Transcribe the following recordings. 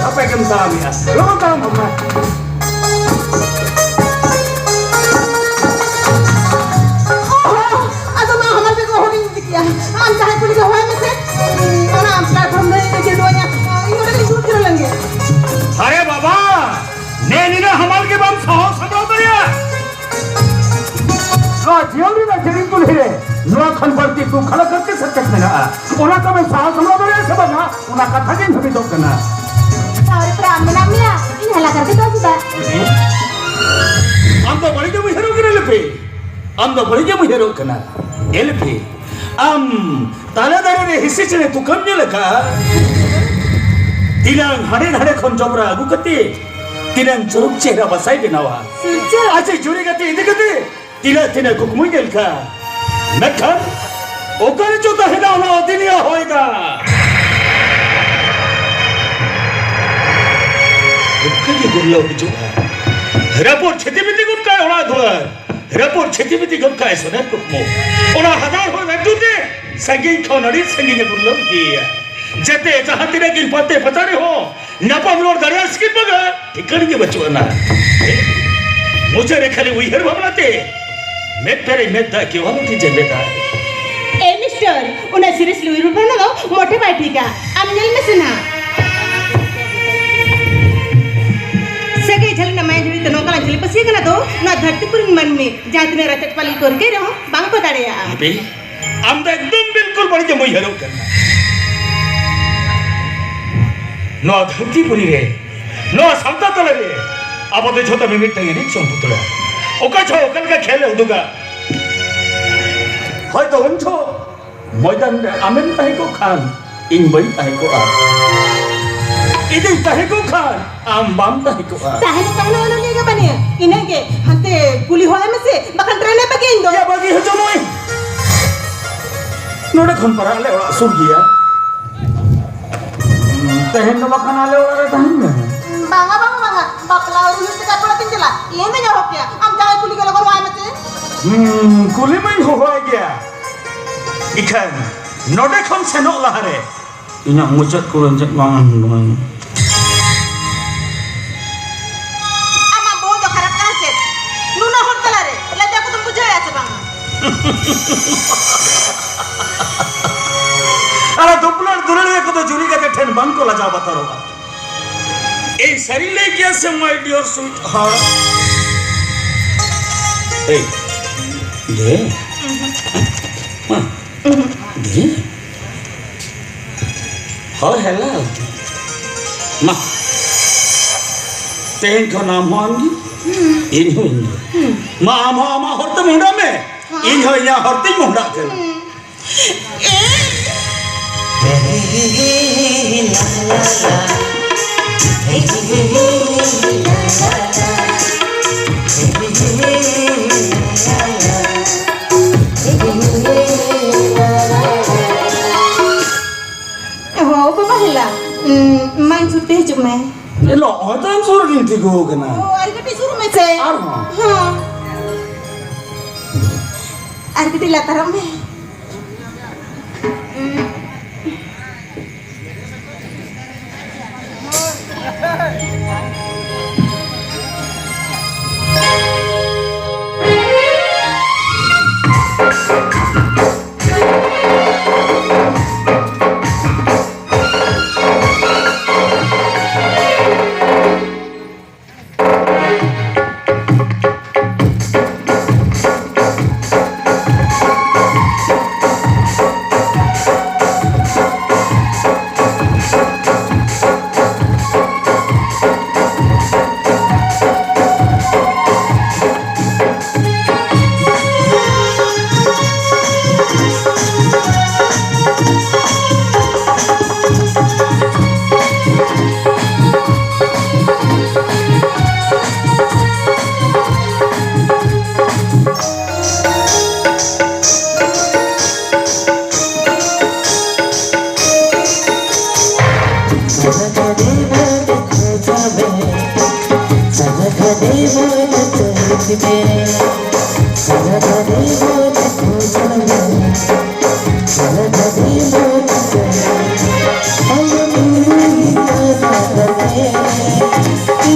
sampai ke Mtalia. Lo tahu mama? अरे बाबा ने हमाल के बम साहस समझो तो या लो जियोली ना जरिम तो ले नुआ खन बढ़ती तू खला करके सच्चक में ना उना का मैं साहस समझो तो या सब ना उना कथा जिन सभी तो करना सारे प्राण मिया इन हला करके तो सुधा हम तो बड़ी जब हेरो करने लगे हम तो बड़ी जब हेरो करना एलपी ताले दारे ने हिस्से चले तू कम नहीं लगा तिरंग हरे हरे खन जबरा अगु कते तिरंग चुरुक चेहरा बसाई बनावा अच्छा चुरी कते इधर कते तिरा तिना कुकमुई गेल का नखन ओकर जो तो हेना होना दिनिया होएगा कई गुल्लो जो हेरापुर छेतीमिति गुन का होना दुआर हेरापुर छेतीमिति गुन का ऐसा न कुकमो ओना हजार हो बैठूते संगीन खानड़ी संगीन गुल्लो दिया जते जहां तेरे गिन पत्ते पता नहीं हो नपम लोड दरिया स्किन बगा ठिकाने के बच्चों ना मुझे रे खाली वही हर भमलाते मैं तेरे में दा क्यों हम की जेबेता ए मिस्टर उन्हें सीरियसली वी रूप ना मोटे बैठी का अमजल में सुना सगे झल न मैं झली तनो कला झली पसी कना तो ना धरती पुरी मन में जात ने रचत पाली करके रहो बांग पताड़े आ बे हम तो एकदम बिल्कुल बड़ी जमुई हरो करना नो धरती पुरी रे नो समता तले रे अब तो छोटा मिमिट तंगे नहीं संपुतला ओका छो ओकल का खेल उदुगा होय तो उन छो मैदान में आमेन ताहे को खान इन बई ताहे को आ इधर ताहे को खान आम बाम ताहे को आ ताहे वाला लेगा बने इन्हें के हंते पुली होए में से बखन ट्रेने पे गेंदो या बागी है जो मोई नोड़े खन पर आले वाला सुन गया तहन न बखन आले वाला तहन में बांगा बापला और उस का पड़ा दिन चला ये में जाओ क्या हम जाए पुली के लगन वाए में से कुली में हो गया इखन नोड़े खन से नो लहरे इना मुचत को रंजक मांगन मांग आमा बहुत खराब करा से नुना होटल रे ले जा को तुम बुझाया से बांगा अरे दुपलर दुरले को तो जुरी का ठेन बंद को लजा बता रोगा ए सरी ले क्या से माय डियर स्वीट हां ए दे दे हां हेलो मां तेन का नाम होंगी इन हो मां मां हरते मुंडा में इन हो या हरते मुंडा के हो पापा हिला मैं छुट्टी है चुप मैं ये लो और हम सुर गिनती को होगा ना ओ अरगटी शुरू में से हां अरगटी लाता मैं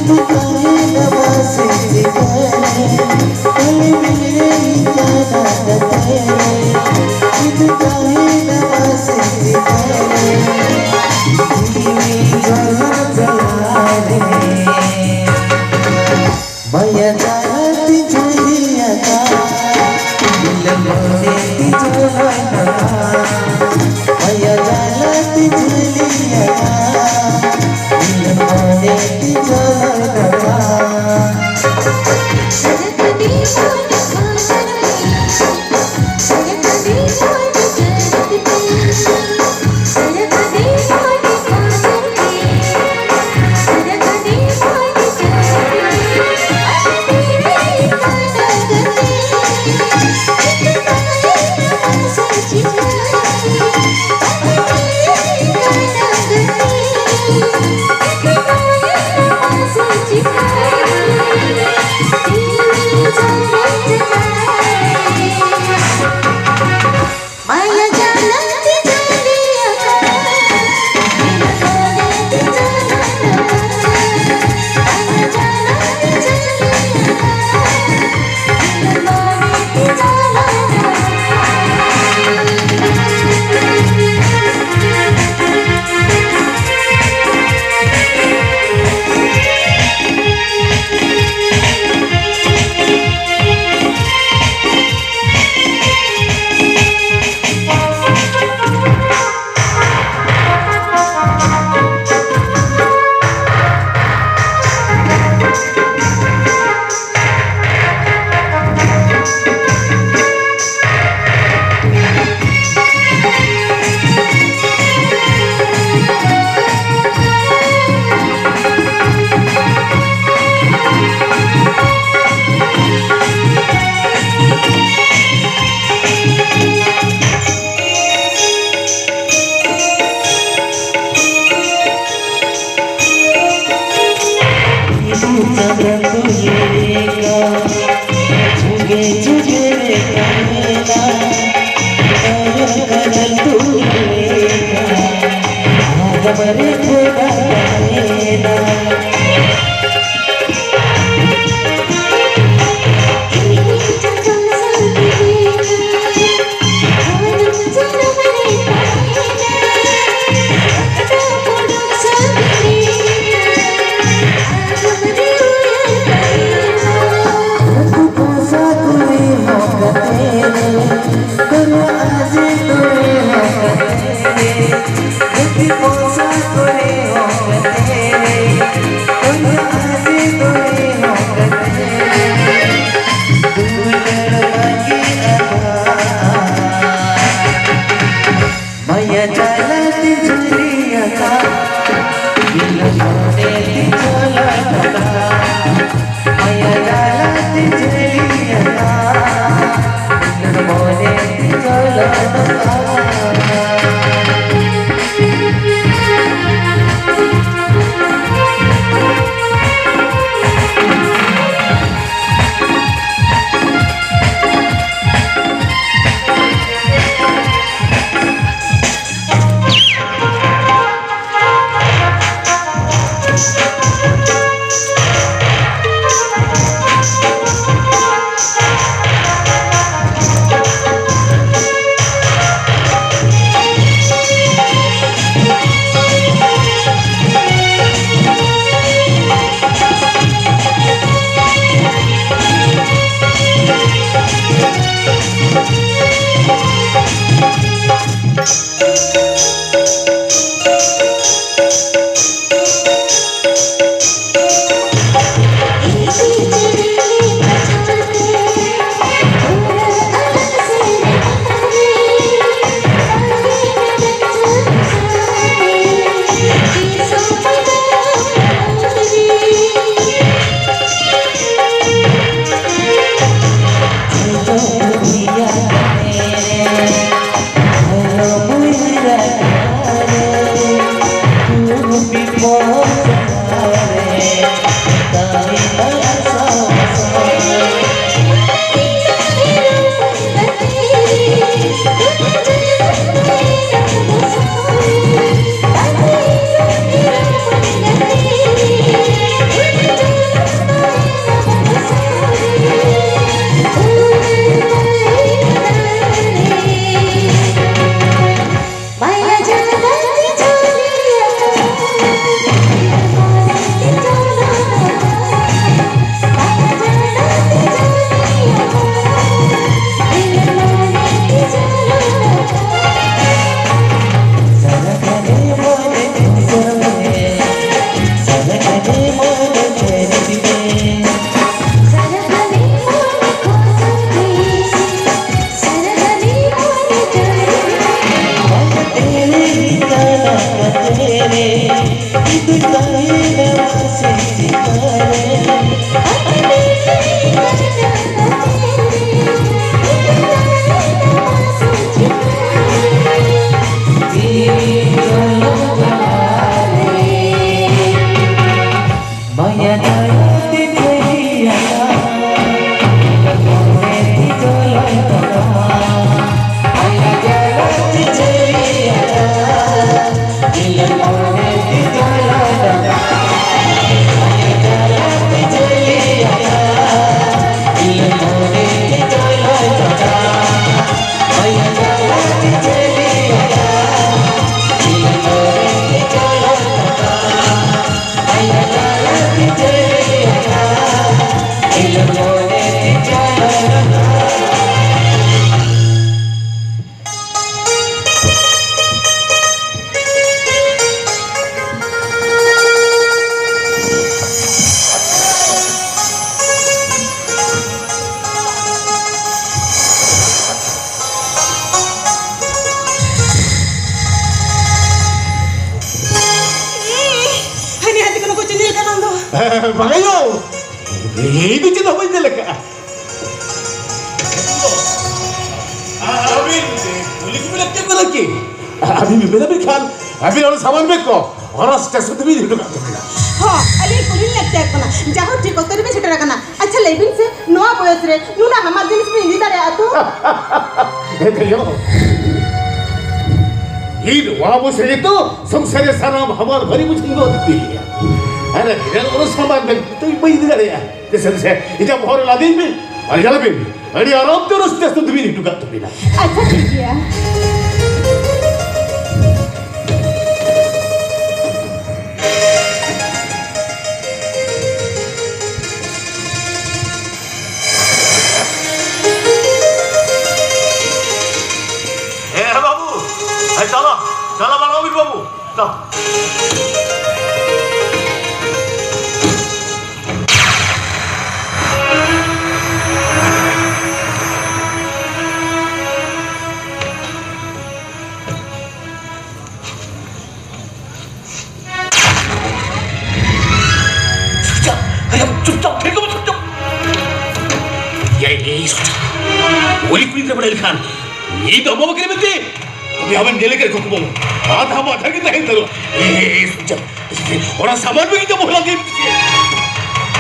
Thank you. Maya jaya tijaya Maya jaya tijaya Hani hati ko chinil ka nando. Magayo! Hindi siya naman talaga. अभी पुलिस में लगते को लगे अभी मेरा भी ख्याल अभी और सामान में को और स्टेशन पे भी ढूंढना पड़ेगा हाँ अली कुलिन लगते हैं अपना जहाँ ठीक होते भी छिटरा करना अच्छा लेकिन से नोआ बोयस रे नूना हमारे दिन में हिंदी तारे आतो ये देखो ये वहाँ वो से तो संसार सारा हमार भरी मुझे को दिखती है अरे ये और सामान में तो ये पैसे दे रहे हैं जैसे से इधर बहुत लादी में और जला भी अरे आराम तो स्टेशन पे भी ढूंढना तो बिना अच्छा ठीक है बाबू चलो चलो बनाओ भी बाबू चलो चुपचाप ठीक है चुपचाप ये सोचा ओली कुड़ी से बड़े खान ये तो अम्मा बकरी बनती अभी हमें नेले कर कुकुम आधा माथा की नहीं तरो ए सोचा और सामान भी तो बोला दे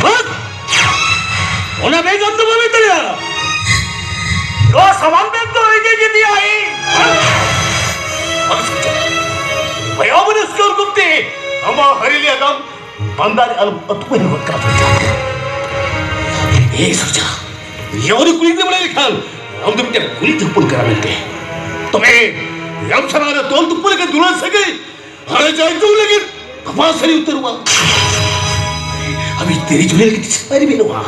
बस ओना बेग हम तो में तले तो सामान बेग तो है जे दिया है और सोचा भैया बने स्टोर गुप्ते अम्मा हरिले दम बंदारी अलम अतुए वक्त का सोचा ये सोचा ये और कुड़ी से बड़े खान हम तो क्या कुड़ी झपड़ करा मिलते तुम्हें हम सरारा तोल तुप्पल के दुल्हन से गई हरे जाए तो लेकिन हमारा सरी उतर हुआ अभी तेरी जुलेल की सारी भी हुआ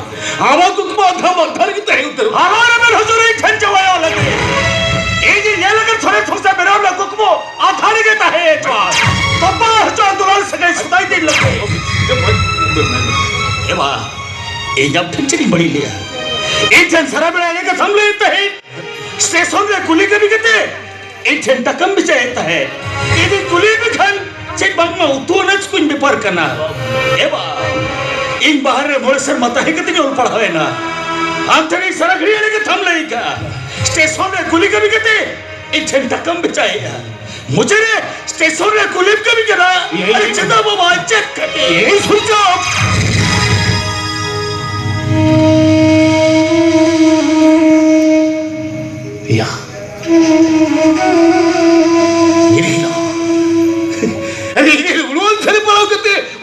आवा तो तुम आधा माथार की तहे उतर हमारे में हजूर ही ठन जवाया लगे ये जी ये लगे थोड़े थोड़े मेरा ना कुकमो आधार के तहे चवार तब्बा हजूर दुल्हन से गई सुदाई दिन लगे ये बा ये जब ठन चली बड़ी लिया ये जन सरा बनाने का थम लेते हैं स्टेशन में कुली के भी कहते एक घंटा कम भी चाहता है यदि कुली भी खान चेक बाग में उतो नच कुछ भी पर करना ए बा इन बाहर रे मोर सर मता है कितनी उल पड़ा है ना हम तेरी सड़क ही लेके थम लेगा स्टेशन में कुली के भी कहते एक घंटा कम भी चाहिए मुझे रे स्टेशन में कुली के भी कहना अरे चंदा बाबा चेक करते यही सुन जाओ या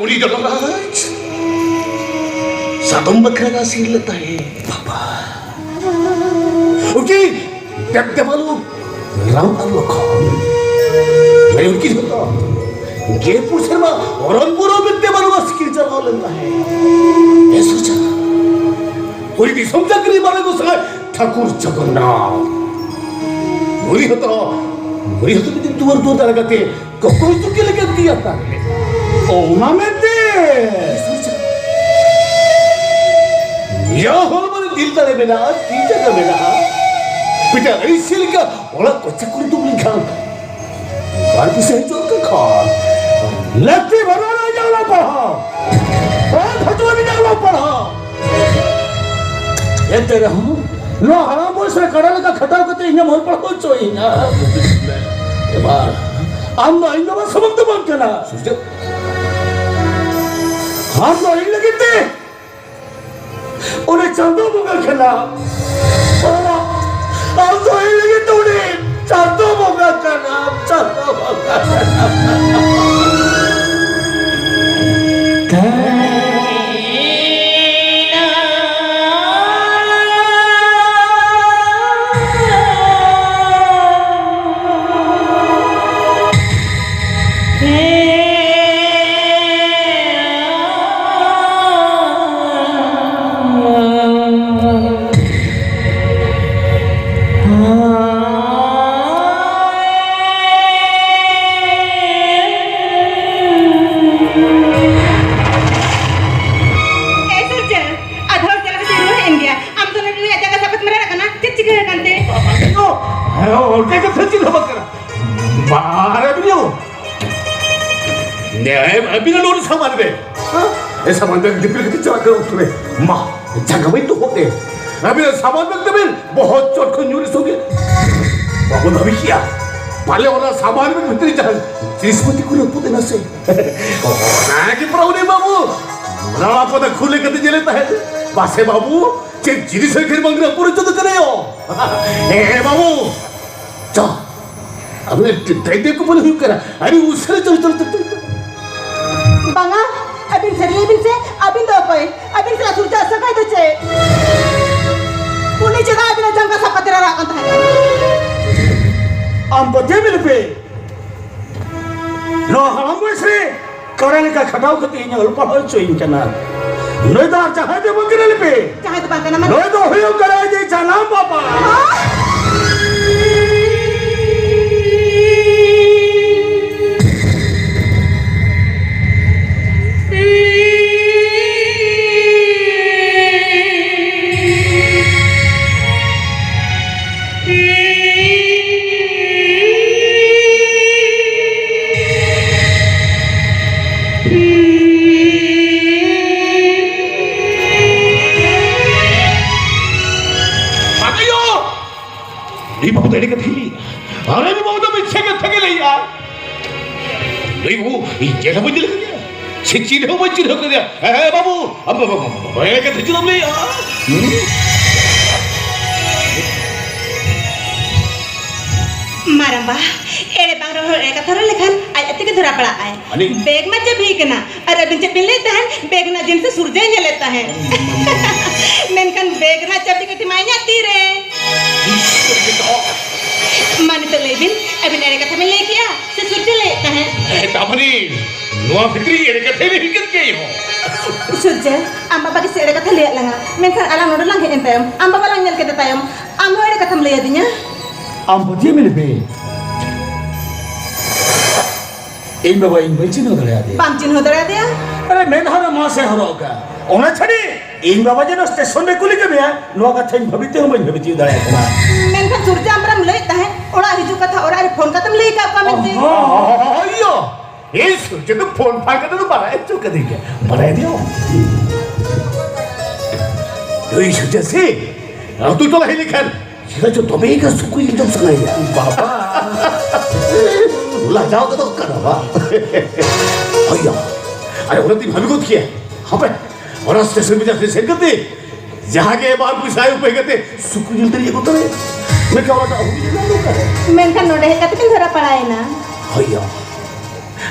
उड़ी जब सातों बकरा का सीन लेता है पापा ओके जब जमालो राम अल्लाह खान मैं उनकी होता जयपुर शर्मा औरंगपुर में जमालो का स्किल चला लेता है ये सोचा कोई भी समझा करी मारे को सगा ठाकुर जगन्नाथ मुरी होता लेकिन तुवर दो तरह का थे कोई तो के लेकर दिया था ओमा में दे यह होल मारे दिल तले में ना तीजा का में ना पिता ऐसे लिखा ओला कोच्चा कुरी तुम लिखा बार पिसे जो का खान लगती भरा ना जाना पड़ा और खतवा भी जाना पड़ा ये तेरा हूँ लो हराम बोल से कड़ल का खटाव करते इन्हें मोर पड़ा कुछ होई ना ये बार आम ना इन्हें बस समझ तो बंद करना हाँ तो इन लगे थे उन्हें चांदो बोगा खेला अब तो इन लगे तो उन्हें चांदो बोगा खेला चांदो बोगा सामान बैग दिपल के चला कर उठे माँ जगह में तो होते अभी सामान बैग दिपल बहुत चोट को न्यूज़ हो गया बाबू ने भी किया पाले वाला सामान बैग भीतर जान जिसमती को लोग पुते नसे ना कि प्रभु बाबू ना पता खुले करते जलेता है पासे बाबू चेक जिरी से खेल मंगरा पूरे चोट करे हो ए बाबू चल अबे ड्राइवर को बोले हुई करा अरे उससे चल Banga, abin serlibin se, abin dokoy, abin sila surja sakay to che. Puni jaga abin jangka sapatera rakan tahan. Am bade milpe. No हम वैसे कराने का खटाव करते हैं और पढ़ाई चाहिए क्या ना नहीं तो चाहे तो बंगले पे Jangan tu bangka nama. नहीं तो हुई कराए जे चला पापा नहीं बहुत देरी का थी अरे भी बहुत पीछे के थके ले यार नहीं वो ये सब मुझे लग गया छिची ने वो चिढ़ कर दिया ए बाबू अब मैं के थी तुमने यार Maramba, ere bang roh ere katharo lekhan ay ati ke dhura pड़ा ay. अरे? Bag में जब भी कना अरे बिन जब लेता है बैग ना जिनसे सूरज ही लेता है. मेनकन बैग ना जब भी कति मायने आती रे. माने तो लेबिन अभी ere कथा में ले किया से सूरज लेता है. तामनी नुआ फिक्री ere कथे में फिक्र के हो Surja, amba bagi se ere kata lihat langa. Menkan alang nodo lang he entayam. Amba balang nyel kita tayam. Amba ere kata melihat dinya. am bade milpe इन बाबा इन बच्चे न धरे आते Pamcin ho dara dia. अरे मैं हर मां से हरो का ओना छड़ी इन बाबा जन स्टेशन में कुली के बिया नुआ का थइन भविते हम भविते धरे आते Menkan surja amram लेता है. ओड़ा हिजू कथा ओड़ा रे फोन कतम ले का कमेंट. अयो ये सोचे तो फोन फाड़ के तो बड़ा चुक दे के बड़ा दियो तो ये सोचे से अब तू तो है लिखन सीधा जो तुम्हें का सुकू एकदम सुनाई बाबा ला जाओ तो करवा अयो अरे उन्हें ती भाभी को किया हाँ पे और स्टेशन में जाके सेट करते जहाँ के बाहर पुछाए ऊपर करते सुकू जल्दी ये को तो मैं क्या बोला था Menkan nodo he kata kan dhura pड़ा है ना. अयो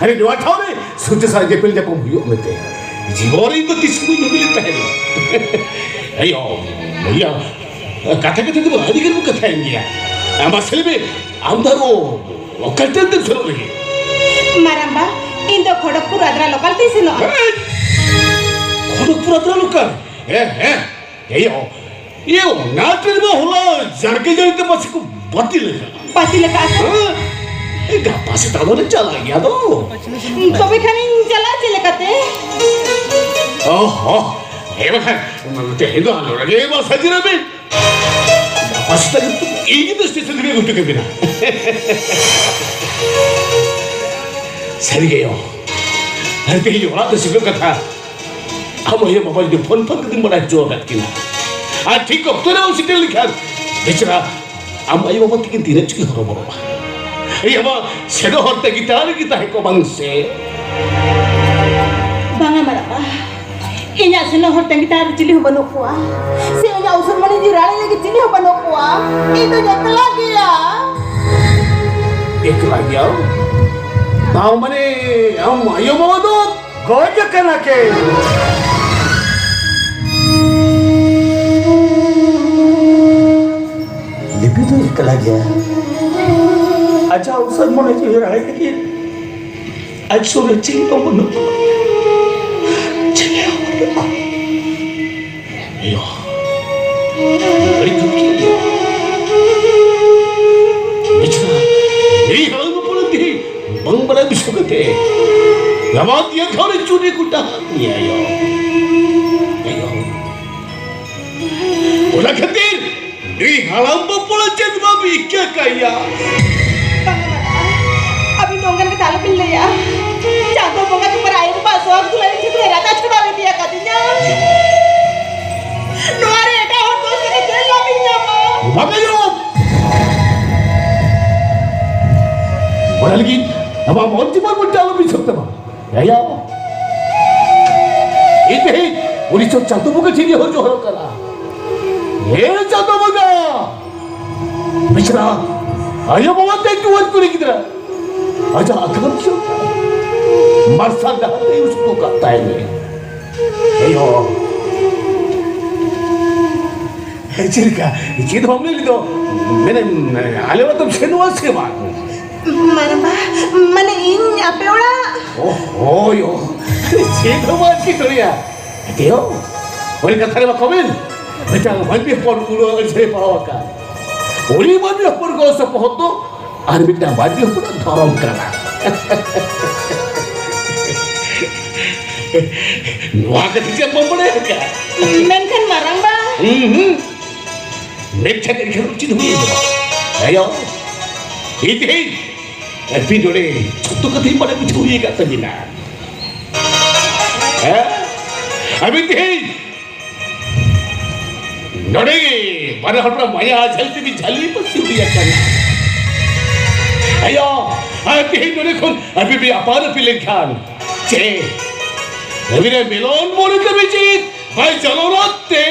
अरे दो ठाव में सूर्य सारे के पिल जब हम हुई होते जीवोरी को किसी को नहीं मिलता है अयो भैया कथा कथा तो अधिक में कथा है क्या मसले में अंदर वो करते हैं सुनो लगे Maramba, indo Khodakpur adra lokal tisi no. Kharagpur Adra local ये नाटक में होला जरके जरके बस को बत्ती ले Pasti lekas. ये गप्पा से तालो ने चला गया तो तो भी खानी चला चले कते. ओहो ये बखन ते हिंदू आलो लगे ये बस हजीरा में गप्पा से तक तुम एक ही तो स्टेशन में घुट के बिना सही गयो अरे ते ये वाला तो सिर्फ कथा हम ये मोबाइल के फोन कर दिन बड़ा जो बात की ना आज ठीक को तो ना उसी के लिखा बेचारा हम आई बाबा की तीन चुकी हो बाबा ये बाबा सेdo horte गिटार की ताहे को बंग से Banga Maramba. Inya sino hortang kita cili hubano kuah. Si inya usul mani jirali lagi cili hubano kuah. Itu nyata lagi ya. एक लग गया ताऊ मने हम आयो बाबा तो गोज कना के लिपि तो एकला गया अच्छा उसन मने जी राय की आज सोरे चिंग तो बनो चले यो बड़ी दुखी बिचना यही हाल में पड़ती बंग बड़ा बिशोकते Yaman dia kau ni curi kuda ni ayo. Ayo. Olah khatir ni halam bopola jet babi kya kaya. अभी डोंगर के ताले मिल लिया चादर बोंगा के ऊपर आए को पास और तू लेने चित्र रहता छुड़ा ले दिया कदिया नोरे एटा और दोस्त के जेल ला मिलना Bagai yo. Olah lagi nama monti mar monti alam bisok tema. Ayo. Itu he ulis cok jatuh buka ciri hojo haro kala. Ye jatuh buka. Bicara. Ayo bawa tek tuan kuri kita. Aja agam क्यों मरसा डहते उसको कहता है नहीं चिरका चिद हमने ली तो मैंने आले वाला तुम शेनुआ से बात मने इन अपेड़ा ओहो यो चिद हमार की तोड़िया क्यों बोले कथा रे बाकमेन बेटा मन भी पर उड़ो ऐसे पावा का ओली मन भी पर को सब होतो আর বিটা বাড়ি পুরো ধরম করা নোয়া কেতিকে বমবড়ে কা মেনখান মারাং বা নেকছা কে খেলুচি ধুই আয়ো ইতি এপিডোরে ছোট কতি পড়ে কিছু হয়ে গেছে বিনা হ্যাঁ আমি কি নড়ে বারে হটরা মায়া ঝলতে भी ঝালি পছি উড়িয়া কানা Ayo, api ini kon, api bi apa ada pilih kan? Cek, api ni melon boleh kami cik, baik jalan rata.